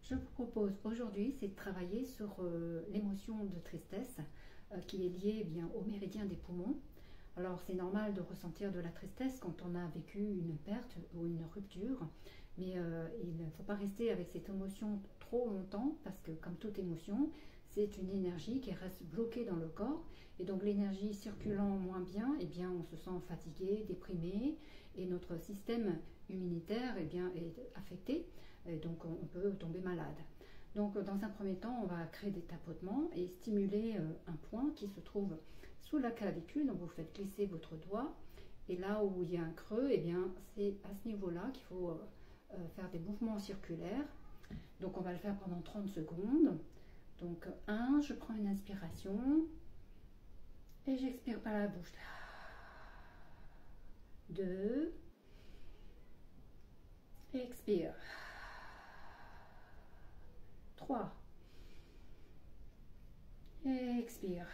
Je vous propose aujourd'hui, c'est de travailler sur l'émotion de tristesse qui est liée eh bien, au méridien des poumons. Alors c'est normal de ressentir de la tristesse quand on a vécu une perte ou une rupture, mais il ne faut pas rester avec cette émotion trop longtemps parce que comme toute émotion, c'est une énergie qui reste bloquée dans le corps et donc l'énergie circulant moins bien, eh bien, on se sent fatigué, déprimé et notre système immunitaire eh bien, est affecté. Et donc on peut tomber malade. Donc dans un premier temps, on va créer des tapotements et stimuler un point qui se trouve sous la clavicule. Donc vous faites glisser votre doigt et là où il y a un creux, eh bien c'est à ce niveau-là qu'il faut faire des mouvements circulaires. Donc on va le faire pendant 30 secondes. Donc 1, je prends une inspiration et j'expire par la bouche. 2, expire. 3. Expire.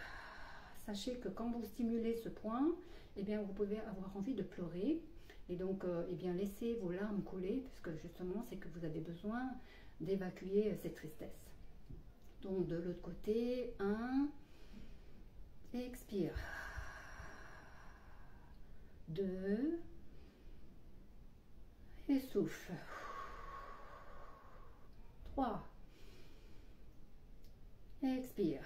Sachez que quand vous stimulez ce point, eh bien, vous pouvez avoir envie de pleurer. Et donc, eh bien, laissez vos larmes couler, puisque justement, c'est que vous avez besoin d'évacuer cette tristesse. Donc, de l'autre côté, 1. Expire. 2. Et souffle. 3. Expire.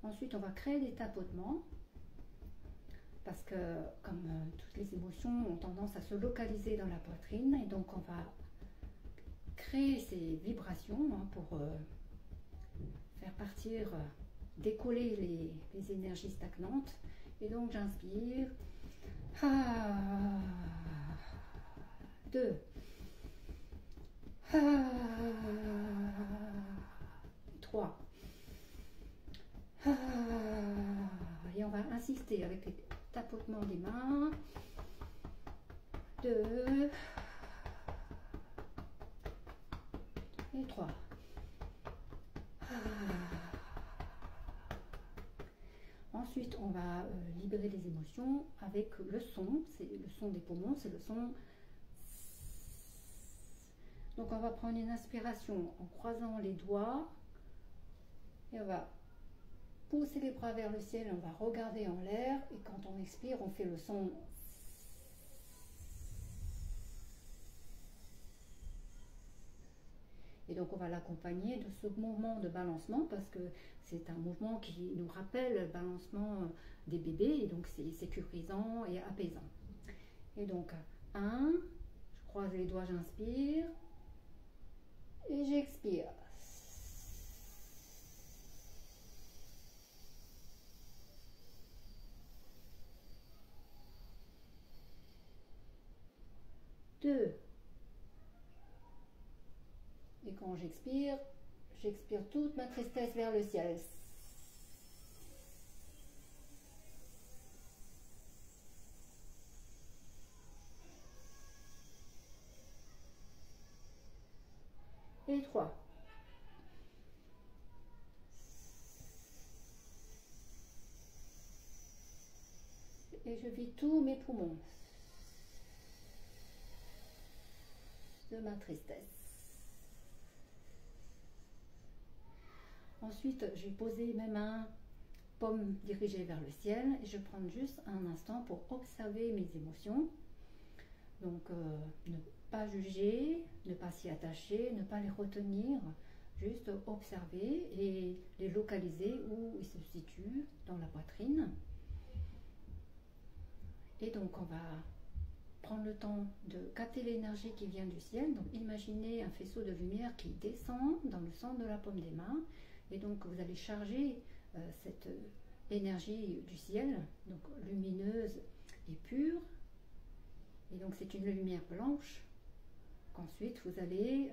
Ensuite, on va créer des tapotements parce que, comme toutes les émotions ont tendance à se localiser dans la poitrine, et donc on va créer ces vibrations pour faire partir, décoller les énergies stagnantes. Et donc, j'inspire. 2. 3. Et on va insister avec les tapotements des mains. 2 et 3. Ensuite, on va libérer les émotions avec le son. C'est le son des poumons, c'est le son. Donc, on va prendre une inspiration en croisant les doigts et on va pousser les bras vers le ciel, on va regarder en l'air et quand on expire, on fait le son. Et donc on va l'accompagner de ce mouvement de balancement parce que c'est un mouvement qui nous rappelle le balancement des bébés et donc c'est sécurisant et apaisant. Et donc 1, je croise les doigts, j'inspire et j'expire. 2. Et quand j'expire toute ma tristesse vers le ciel. Et 3. Et je vis tous mes poumons de ma tristesse. Ensuite, j'ai posé mes mains, paumes dirigées vers le ciel, et je prends juste un instant pour observer mes émotions. Donc, ne pas juger, ne pas s'y attacher, ne pas les retenir, juste observer et les localiser où ils se situent dans la poitrine. Et donc, on va prendre le temps de capter l'énergie qui vient du ciel. Donc, imaginez un faisceau de lumière qui descend dans le centre de la paume des mains. Et donc, vous allez charger cette énergie du ciel, donc lumineuse et pure. Et donc, c'est une lumière blanche qu'ensuite, vous allez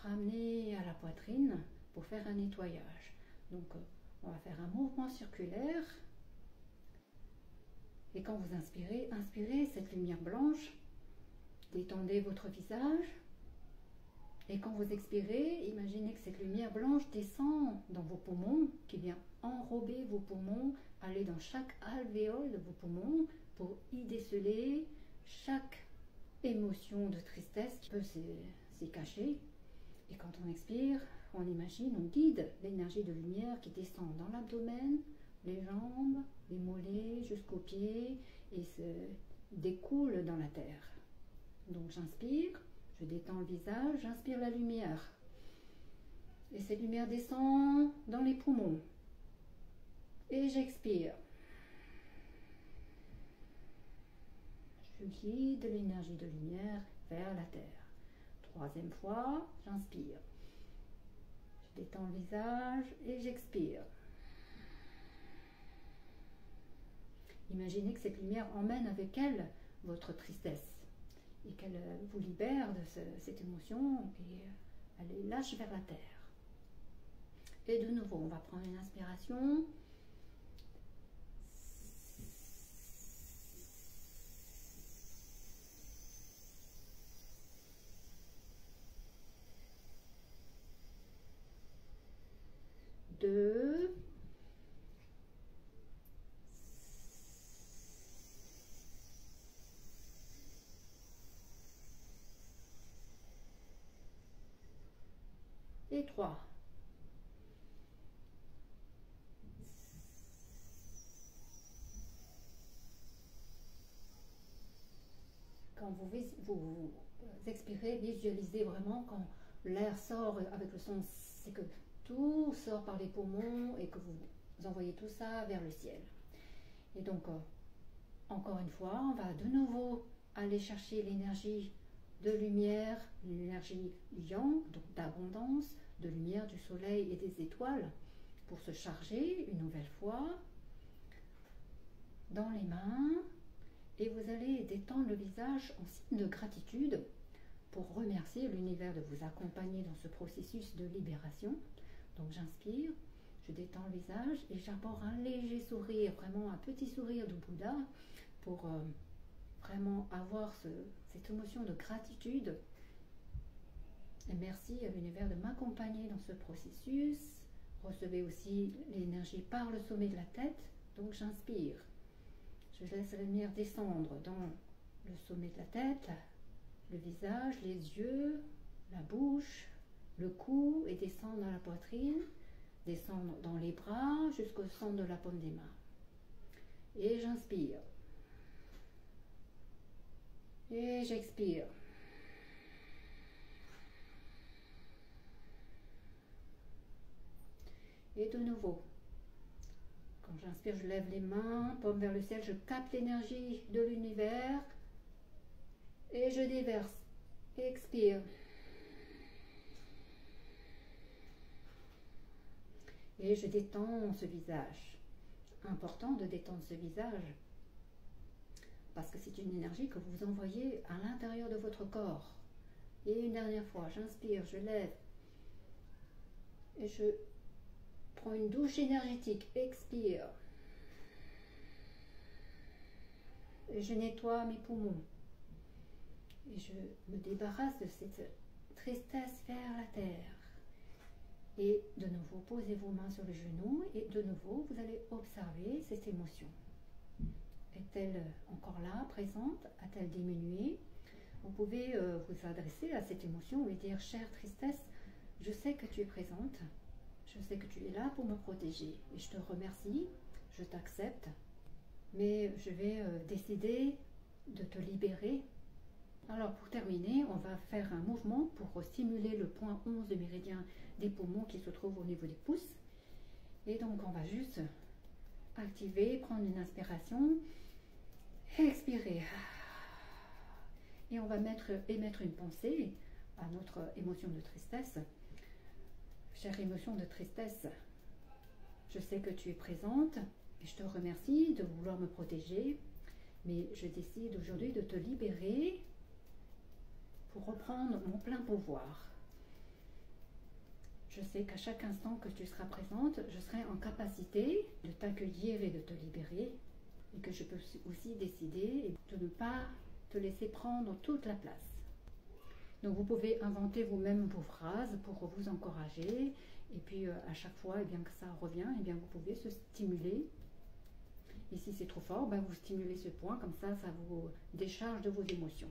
ramener à la poitrine pour faire un nettoyage. Donc, on va faire un mouvement circulaire. Et quand vous inspirez, inspirez cette lumière blanche, détendez votre visage. Et quand vous expirez, imaginez que cette lumière blanche descend dans vos poumons, qui vient enrober vos poumons, aller dans chaque alvéole de vos poumons pour y déceler chaque émotion de tristesse qui peut s'y cacher. Et quand on expire, on imagine, on guide l'énergie de lumière qui descend dans l'abdomen, les jambes, les mollets jusqu'aux pieds et se découle dans la terre. Donc j'inspire, je détends le visage, j'inspire la lumière. Et cette lumière descend dans les poumons. Et j'expire. Je guide l'énergie de lumière vers la terre. Troisième fois, j'inspire. Je détends le visage et j'expire. Imaginez que cette lumière emmène avec elle votre tristesse et qu'elle vous libère de cette émotion et elle les lâche vers la terre. Et de nouveau, on va prendre une inspiration. Deux. Et 3. Quand vous expirez, visualisez vraiment quand l'air sort avec le son, c'est que tout sort par les poumons et que vous envoyez tout ça vers le ciel. Et donc, encore une fois, on va de nouveau aller chercher l'énergie de lumière, l'énergie yang, donc d'abondance, de lumière du soleil et des étoiles, pour se charger une nouvelle fois dans les mains. Et vous allez détendre le visage en signe de gratitude pour remercier l'univers de vous accompagner dans ce processus de libération. Donc j'inspire, je détends le visage et j'arbore un léger sourire, vraiment un petit sourire de Bouddha pour vraiment avoir cette émotion de gratitude. Et merci à l'univers de m'accompagner dans ce processus. Recevez aussi l'énergie par le sommet de la tête. Donc j'inspire. Je laisse la lumière descendre dans le sommet de la tête, le visage, les yeux, la bouche, le cou et descendre dans la poitrine, descendre dans les bras jusqu'au centre de la paume des mains. Et j'inspire. Et j'expire. Et de nouveau. Quand j'inspire, je lève les mains, paume vers le ciel, je capte l'énergie de l'univers et je déverse. Expire. Et je détends ce visage. Important de détendre ce visage parce que c'est une énergie que vous envoyez à l'intérieur de votre corps. Et une dernière fois, j'inspire, je lève et je prends une douche énergétique, expire. Et je nettoie mes poumons. Et je me débarrasse de cette tristesse vers la terre. Et de nouveau, posez vos mains sur les genoux et de nouveau, vous allez observer cette émotion. Est-elle encore là, présente? A-t-elle diminué? Vous pouvez vous adresser à cette émotion et dire, chère tristesse, je sais que tu es présente. Je sais que tu es là pour me protéger et je te remercie, je t'accepte, mais je vais décider de te libérer. Alors pour terminer, on va faire un mouvement pour stimuler le point 11 du méridien des poumons qui se trouve au niveau des pouces. Et donc on va juste activer, prendre une inspiration, expirer. Et on va émettre une pensée à notre émotion de tristesse. Chère émotion de tristesse, je sais que tu es présente et je te remercie de vouloir me protéger, mais je décide aujourd'hui de te libérer pour reprendre mon plein pouvoir. Je sais qu'à chaque instant que tu seras présente, je serai en capacité de t'accueillir et de te libérer et que je peux aussi décider de ne pas te laisser prendre toute la place. Donc vous pouvez inventer vous-même vos phrases pour vous encourager et puis à chaque fois bien que ça revient, vous pouvez se stimuler. Et si c'est trop fort, vous stimulez ce point, comme ça vous décharge de vos émotions.